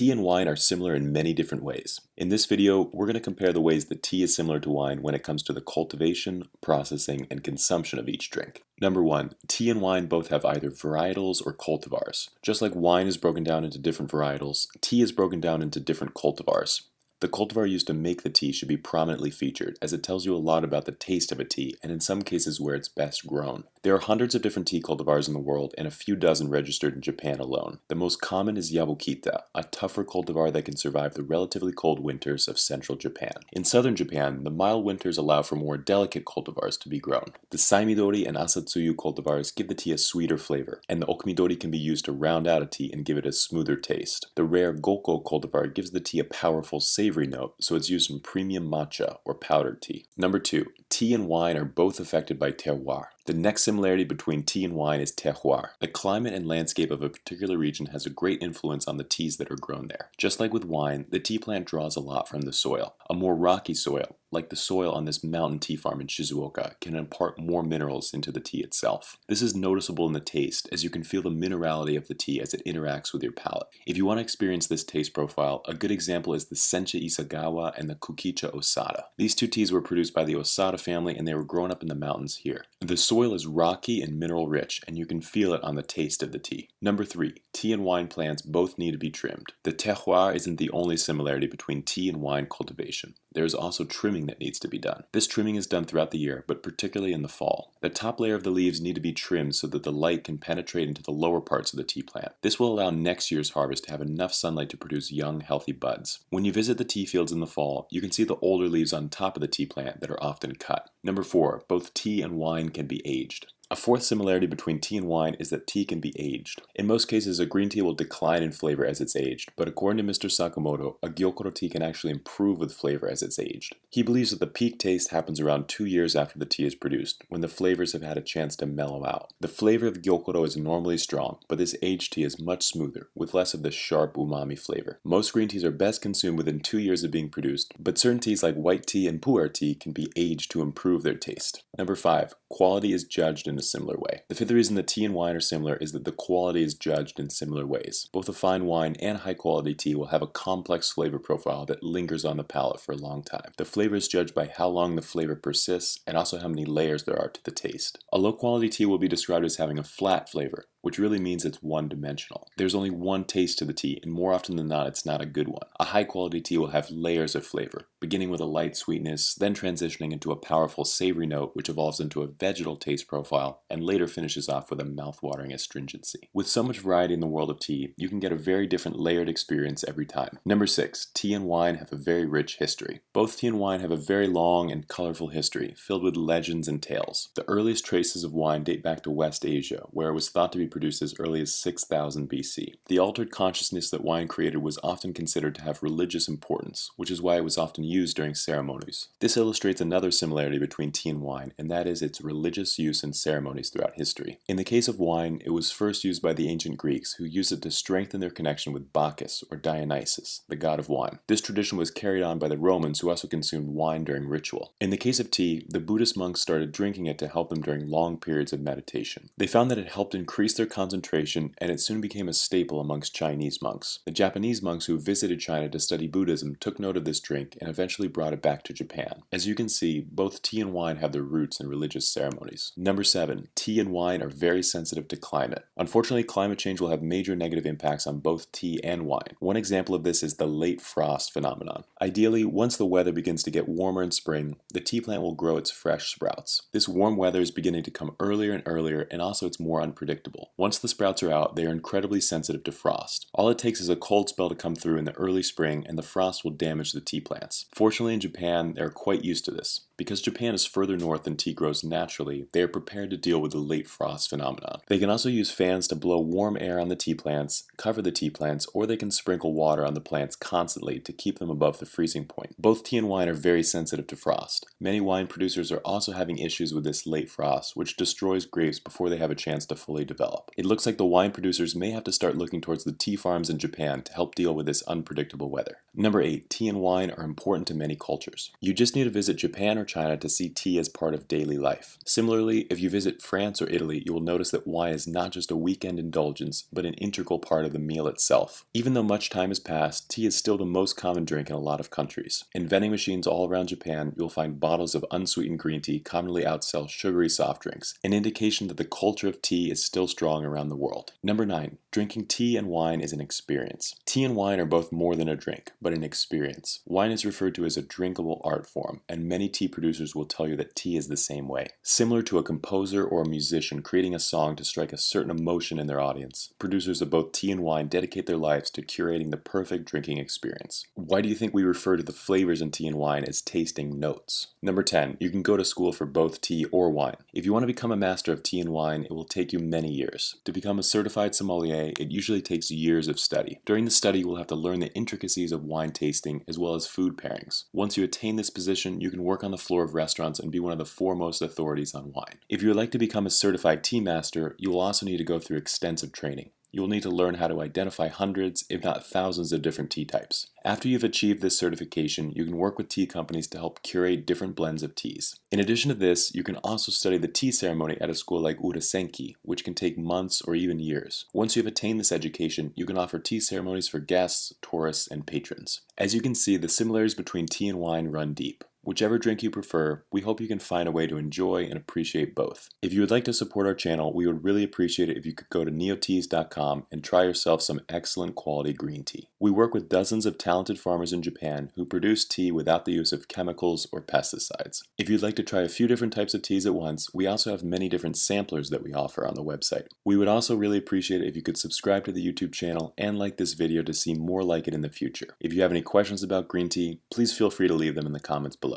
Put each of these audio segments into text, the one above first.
Tea and wine are similar in many different ways. In this video, we're going to compare the ways that tea is similar to wine when it comes to the cultivation, processing, and consumption of each drink. Number 1, tea and wine both have either varietals or cultivars. Just like wine is broken down into different varietals, tea is broken down into different cultivars. The cultivar used to make the tea should be prominently featured, as it tells you a lot about the taste of a tea, and in some cases where it's best grown. There are hundreds of different tea cultivars in the world, and a few dozen registered in Japan alone. The most common is Yabukita, a tougher cultivar that can survive the relatively cold winters of central Japan. In southern Japan, the mild winters allow for more delicate cultivars to be grown. The Saimidori and Asatsuyu cultivars give the tea a sweeter flavor, and the Okumidori can be used to round out a tea and give it a smoother taste. The rare Goko cultivar gives the tea a powerful savory note, so it's used in premium matcha or powdered tea. Number 2, tea and wine are both affected by terroir. The next similarity between tea and wine is terroir. The climate and landscape of a particular region has a great influence on the teas that are grown there. Just like with wine, the tea plant draws a lot from the soil. A more rocky soil, like the soil on this mountain tea farm in Shizuoka, can impart more minerals into the tea itself. This is noticeable in the taste, as you can feel the minerality of the tea as it interacts with your palate. If you want to experience this taste profile, a good example is the Sencha Isagawa and the Kukicha Osada. These two teas were produced by the Osada family, and they were grown up in the mountains here. The soil is rocky and mineral rich, and you can feel it on the taste of the tea. Number 3, tea and wine plants both need to be trimmed. The terroir isn't the only similarity between tea and wine cultivation. There is also trimming that needs to be done. This trimming is done throughout the year, but particularly in the fall. The top layer of the leaves need to be trimmed so that the light can penetrate into the lower parts of the tea plant. This will allow next year's harvest to have enough sunlight to produce young, healthy buds. When you visit the tea fields in the fall, you can see the older leaves on top of the tea plant that are often cut. Number 4, both tea and wine can be aged. A fourth similarity between tea and wine is that tea can be aged. In most cases, a green tea will decline in flavor as it's aged, but according to Mr. Sakamoto, a Gyokuro tea can actually improve with flavor as it's aged. He believes that the peak taste happens around 2 years after the tea is produced, when the flavors have had a chance to mellow out. The flavor of Gyokuro is normally strong, but this aged tea is much smoother, with less of the sharp umami flavor. Most green teas are best consumed within 2 years of being produced, but certain teas like white tea and pu'er tea can be aged to improve their taste. Number 5, quality is judged in a similar way. The fifth reason that tea and wine are similar is that the quality is judged in similar ways. Both a fine wine and high quality tea will have a complex flavor profile that lingers on the palate for a long time. The flavor is judged by how long the flavor persists and also how many layers there are to the taste. A low quality tea will be described as having a flat flavor, which really means it's one-dimensional. There's only one taste to the tea, and more often than not, it's not a good one. A high-quality tea will have layers of flavor, beginning with a light sweetness, then transitioning into a powerful savory note, which evolves into a vegetal taste profile, and later finishes off with a mouth-watering astringency. With so much variety in the world of tea, you can get a very different layered experience every time. Number 6, tea and wine have a very rich history. Both tea and wine have a very long and colorful history, filled with legends and tales. The earliest traces of wine date back to West Asia, where it was thought to be produced as early as 6000 BC. The altered consciousness that wine created was often considered to have religious importance, which is why it was often used during ceremonies. This illustrates another similarity between tea and wine, and that is its religious use in ceremonies throughout history. In the case of wine, it was first used by the ancient Greeks, who used it to strengthen their connection with Bacchus, or Dionysus, the god of wine. This tradition was carried on by the Romans, who also consumed wine during ritual. In the case of tea, the Buddhist monks started drinking it to help them during long periods of meditation. They found that it helped increase their concentration, and it soon became a staple amongst Chinese monks. The Japanese monks who visited China to study Buddhism took note of this drink and eventually brought it back to Japan. As you can see, both tea and wine have their roots in religious ceremonies. Number 7, tea and wine are very sensitive to climate. Unfortunately, climate change will have major negative impacts on both tea and wine. One example of this is the late frost phenomenon. Ideally, once the weather begins to get warmer in spring, the tea plant will grow its fresh sprouts. This warm weather is beginning to come earlier and earlier, and also it's more unpredictable. Once the sprouts are out, they are incredibly sensitive to frost. All it takes is a cold spell to come through in the early spring, and the frost will damage the tea plants. Fortunately, in Japan, they are quite used to this. Because Japan is further north than tea grows naturally, they are prepared to deal with the late frost phenomenon. They can also use fans to blow warm air on the tea plants, cover the tea plants, or they can sprinkle water on the plants constantly to keep them above the freezing point. Both tea and wine are very sensitive to frost. Many wine producers are also having issues with this late frost, which destroys grapes before they have a chance to fully develop. It looks like the wine producers may have to start looking towards the tea farms in Japan to help deal with this unpredictable weather. Number 8, tea and wine are important to many cultures. You just need to visit Japan or China to see tea as part of daily life. Similarly, if you visit France or Italy, you will notice that wine is not just a weekend indulgence, but an integral part of the meal itself. Even though much time has passed, tea is still the most common drink in a lot of countries. In vending machines all around Japan, you'll find bottles of unsweetened green tea commonly outsell sugary soft drinks, an indication that the culture of tea is still strong around the world. Number 9, drinking tea and wine is an experience. Tea and wine are both more than a drink, but an experience. Wine is referred to as a drinkable art form, and many tea producers will tell you that tea is the same way. Similar to a composer or a musician creating a song to strike a certain emotion in their audience, producers of both tea and wine dedicate their lives to curating the perfect drinking experience. Why do you think we refer to the flavors in tea and wine as tasting notes? Number 10, you can go to school for both tea or wine. If you want to become a master of tea and wine, it will take you many years. To become a certified sommelier, it usually takes years of study. During the study, you will have to learn the intricacies of wine tasting as well as food pairings. Once you attain this position, you can work on the floor of restaurants and be one of the foremost authorities on wine. If you would like to become a certified tea master, you will also need to go through extensive training. You will need to learn how to identify hundreds, if not thousands, of different tea types. After you've achieved this certification, you can work with tea companies to help curate different blends of teas. In addition to this, you can also study the tea ceremony at a school like Urasenki, which can take months or even years. Once you have attained this education, you can offer tea ceremonies for guests, tourists, and patrons. As you can see, the similarities between tea and wine run deep. Whichever drink you prefer, we hope you can find a way to enjoy and appreciate both. If you would like to support our channel, we would really appreciate it if you could go to neoteas.com and try yourself some excellent quality green tea. We work with dozens of talented farmers in Japan who produce tea without the use of chemicals or pesticides. If you'd like to try a few different types of teas at once, we also have many different samplers that we offer on the website. We would also really appreciate it if you could subscribe to the YouTube channel and like this video to see more like it in the future. If you have any questions about green tea, please feel free to leave them in the comments below.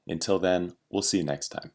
Until then, we'll see you next time.